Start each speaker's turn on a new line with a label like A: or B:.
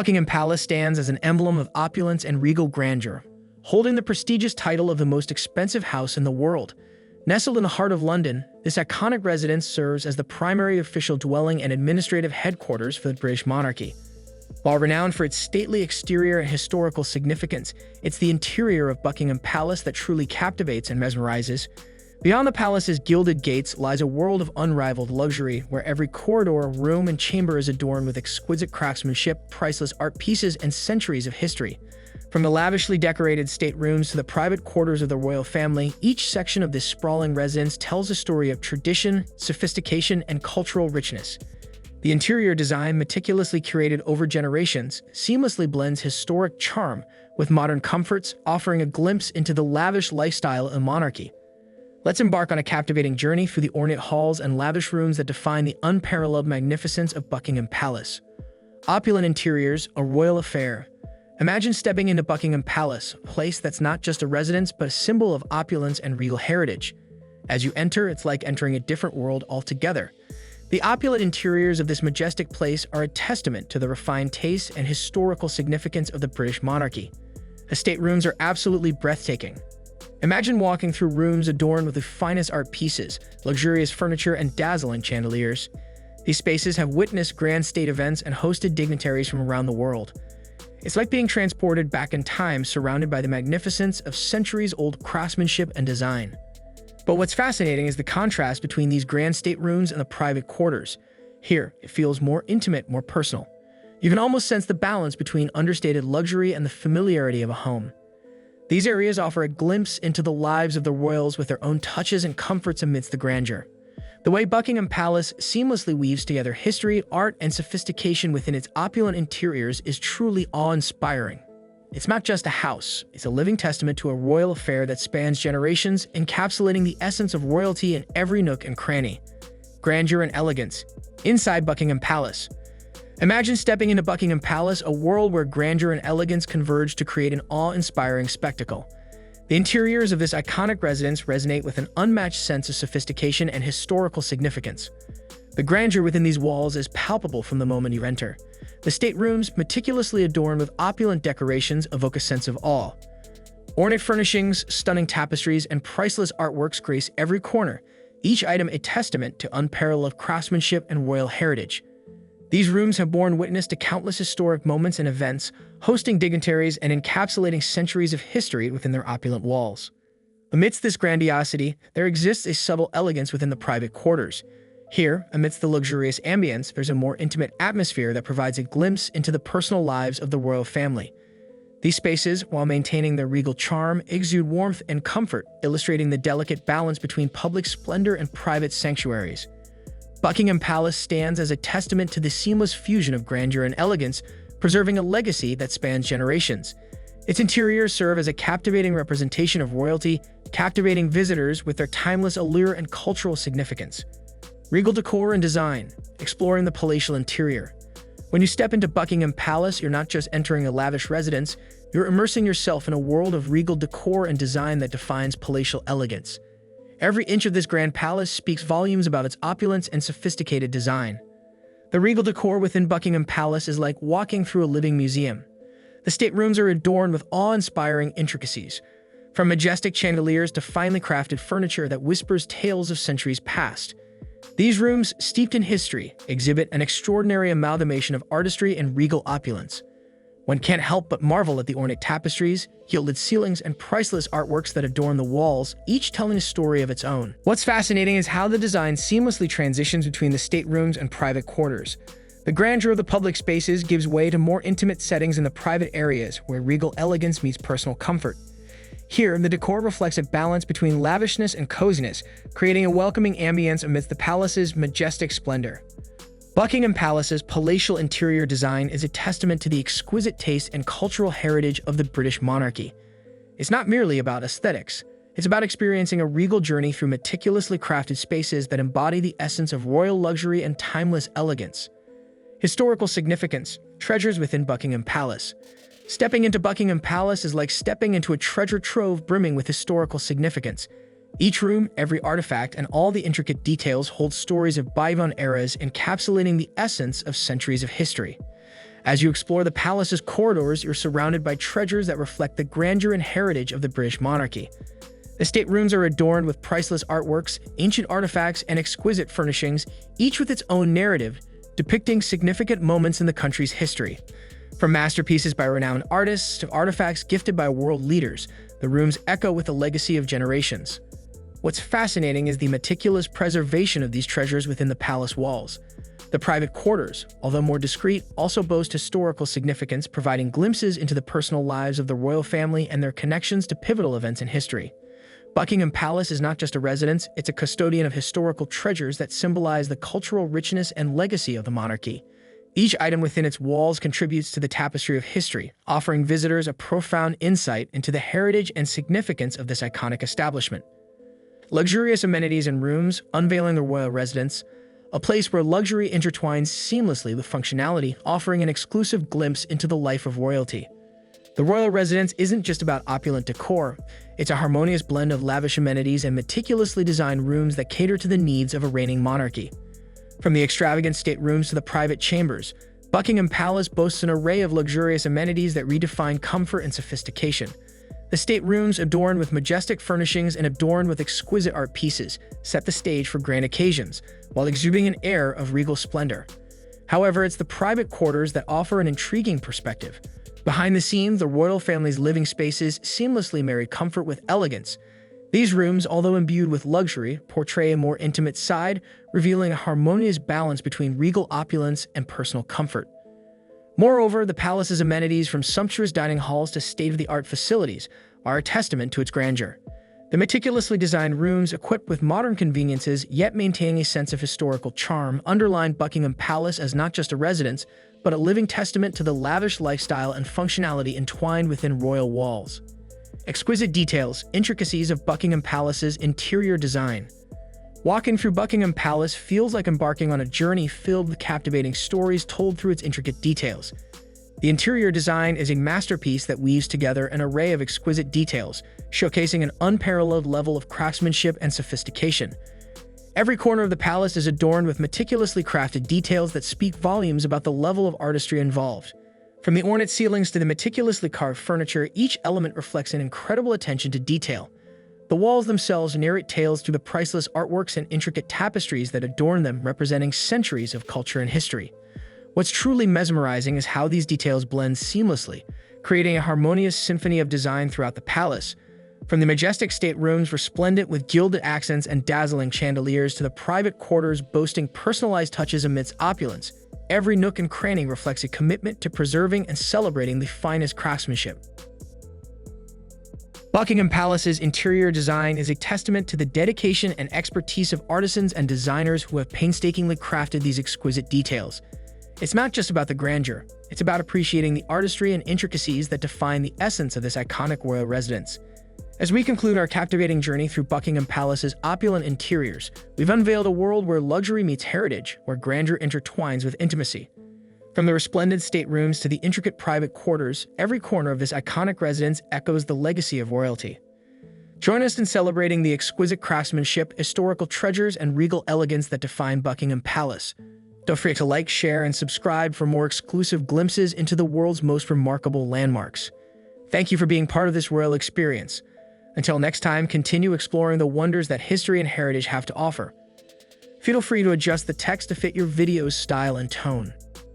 A: Buckingham Palace stands as an emblem of opulence and regal grandeur, holding the prestigious title of the most expensive house in the world. Nestled in the heart of London, this iconic residence serves as the primary official dwelling and administrative headquarters for the British monarchy. While renowned for its stately exterior and historical significance, it's the interior of Buckingham Palace that truly captivates and mesmerizes. Beyond the palace's gilded gates lies a world of unrivaled luxury, where every corridor, room, and chamber is adorned with exquisite craftsmanship, priceless art pieces, and centuries of history. From the lavishly decorated staterooms to the private quarters of the royal family, each section of this sprawling residence tells a story of tradition, sophistication, and cultural richness. The interior design, meticulously curated over generations, seamlessly blends historic charm with modern comforts, offering a glimpse into the lavish lifestyle of monarchy. Let's embark on a captivating journey through the ornate halls and lavish rooms that define the unparalleled magnificence of Buckingham Palace. Opulent interiors, a royal affair. Imagine stepping into Buckingham Palace, a place that's not just a residence but a symbol of opulence and regal heritage. As you enter, it's like entering a different world altogether. The opulent interiors of this majestic place are a testament to the refined taste and historical significance of the British monarchy. The staterooms are absolutely breathtaking. Imagine walking through rooms adorned with the finest art pieces, luxurious furniture, and dazzling chandeliers. These spaces have witnessed grand state events and hosted dignitaries from around the world. It's like being transported back in time, surrounded by the magnificence of centuries-old craftsmanship and design. But what's fascinating is the contrast between these grand staterooms and the private quarters. Here, it feels more intimate, more personal. You can almost sense the balance between understated luxury and the familiarity of a home. These areas offer a glimpse into the lives of the royals with their own touches and comforts amidst the grandeur. The way Buckingham Palace seamlessly weaves together history, art, and sophistication within its opulent interiors is truly awe-inspiring. It's not just a house, it's a living testament to a royal affair that spans generations, encapsulating the essence of royalty in every nook and cranny. Grandeur and elegance. Inside Buckingham Palace. Imagine stepping into Buckingham Palace, a world where grandeur and elegance converge to create an awe-inspiring spectacle. The interiors of this iconic residence resonate with an unmatched sense of sophistication and historical significance. The grandeur within these walls is palpable from the moment you enter. The staterooms, meticulously adorned with opulent decorations, evoke a sense of awe. Ornate furnishings, stunning tapestries, and priceless artworks grace every corner, each item a testament to unparalleled craftsmanship and royal heritage. These rooms have borne witness to countless historic moments and events, hosting dignitaries and encapsulating centuries of history within their opulent walls. Amidst this grandiosity, there exists a subtle elegance within the private quarters. Here, amidst the luxurious ambience, there's a more intimate atmosphere that provides a glimpse into the personal lives of the royal family. These spaces, while maintaining their regal charm, exude warmth and comfort, illustrating the delicate balance between public splendor and private sanctuaries. Buckingham Palace stands as a testament to the seamless fusion of grandeur and elegance, preserving a legacy that spans generations. Its interiors serve as a captivating representation of royalty, captivating visitors with their timeless allure and cultural significance. Regal decor and design, exploring the palatial interior. When you step into Buckingham Palace, you're not just entering a lavish residence, you're immersing yourself in a world of regal decor and design that defines palatial elegance. Every inch of this grand palace speaks volumes about its opulence and sophisticated design. The regal decor within Buckingham Palace is like walking through a living museum. The staterooms are adorned with awe-inspiring intricacies, from majestic chandeliers to finely crafted furniture that whispers tales of centuries past. These rooms, steeped in history, exhibit an extraordinary amalgamation of artistry and regal opulence. One can't help but marvel at the ornate tapestries, gilded ceilings, and priceless artworks that adorn the walls, each telling a story of its own. What's fascinating is how the design seamlessly transitions between the staterooms and private quarters. The grandeur of the public spaces gives way to more intimate settings in the private areas, where regal elegance meets personal comfort. Here, the decor reflects a balance between lavishness and coziness, creating a welcoming ambience amidst the palace's majestic splendor. Buckingham Palace's palatial interior design is a testament to the exquisite taste and cultural heritage of the British monarchy. It's not merely about aesthetics. It's about experiencing a regal journey through meticulously crafted spaces that embody the essence of royal luxury and timeless elegance. Historical significance, treasures within Buckingham Palace. Stepping into Buckingham Palace is like stepping into a treasure trove brimming with historical significance. Each room, every artifact, and all the intricate details hold stories of bygone eras, encapsulating the essence of centuries of history. As you explore the palace's corridors, you're surrounded by treasures that reflect the grandeur and heritage of the British monarchy. The staterooms are adorned with priceless artworks, ancient artifacts, and exquisite furnishings, each with its own narrative, depicting significant moments in the country's history. From masterpieces by renowned artists to artifacts gifted by world leaders, the rooms echo with the legacy of generations. What's fascinating is the meticulous preservation of these treasures within the palace walls. The private quarters, although more discreet, also boast historical significance, providing glimpses into the personal lives of the royal family and their connections to pivotal events in history. Buckingham Palace is not just a residence, it's a custodian of historical treasures that symbolize the cultural richness and legacy of the monarchy. Each item within its walls contributes to the tapestry of history, offering visitors a profound insight into the heritage and significance of this iconic establishment. Luxurious amenities and rooms, unveiling the royal residence, a place where luxury intertwines seamlessly with functionality, offering an exclusive glimpse into the life of royalty. The royal residence isn't just about opulent decor, it's a harmonious blend of lavish amenities and meticulously designed rooms that cater to the needs of a reigning monarchy. From the extravagant staterooms to the private chambers, Buckingham Palace boasts an array of luxurious amenities that redefine comfort and sophistication. The staterooms, adorned with majestic furnishings and adorned with exquisite art pieces, set the stage for grand occasions, while exuding an air of regal splendor. However, it's the private quarters that offer an intriguing perspective. Behind the scenes, the royal family's living spaces seamlessly marry comfort with elegance. These rooms, although imbued with luxury, portray a more intimate side, revealing a harmonious balance between regal opulence and personal comfort. Moreover, the palace's amenities, from sumptuous dining halls to state-of-the-art facilities, are a testament to its grandeur. The meticulously designed rooms, equipped with modern conveniences yet maintaining a sense of historical charm, underline Buckingham Palace as not just a residence, but a living testament to the lavish lifestyle and functionality entwined within royal walls. Exquisite details, intricacies of Buckingham Palace's interior design. Walking through Buckingham Palace feels like embarking on a journey filled with captivating stories told through its intricate details. The interior design is a masterpiece that weaves together an array of exquisite details, showcasing an unparalleled level of craftsmanship and sophistication. Every corner of the palace is adorned with meticulously crafted details that speak volumes about the level of artistry involved. From the ornate ceilings to the meticulously carved furniture, each element reflects an incredible attention to detail. The walls themselves narrate tales through the priceless artworks and intricate tapestries that adorn them, representing centuries of culture and history. What's truly mesmerizing is how these details blend seamlessly, creating a harmonious symphony of design throughout the palace. From the majestic staterooms resplendent with gilded accents and dazzling chandeliers to the private quarters boasting personalized touches amidst opulence, every nook and cranny reflects a commitment to preserving and celebrating the finest craftsmanship. Buckingham Palace's interior design is a testament to the dedication and expertise of artisans and designers who have painstakingly crafted these exquisite details. It's not just about the grandeur, it's about appreciating the artistry and intricacies that define the essence of this iconic royal residence. As we conclude our captivating journey through Buckingham Palace's opulent interiors, we've unveiled a world where luxury meets heritage, where grandeur intertwines with intimacy. From the resplendent staterooms to the intricate private quarters, every corner of this iconic residence echoes the legacy of royalty. Join us in celebrating the exquisite craftsmanship, historical treasures, and regal elegance that define Buckingham Palace. Don't forget to like, share, and subscribe for more exclusive glimpses into the world's most remarkable landmarks. Thank you for being part of this royal experience. Until next time, continue exploring the wonders that history and heritage have to offer. Feel free to adjust the text to fit your video's style and tone.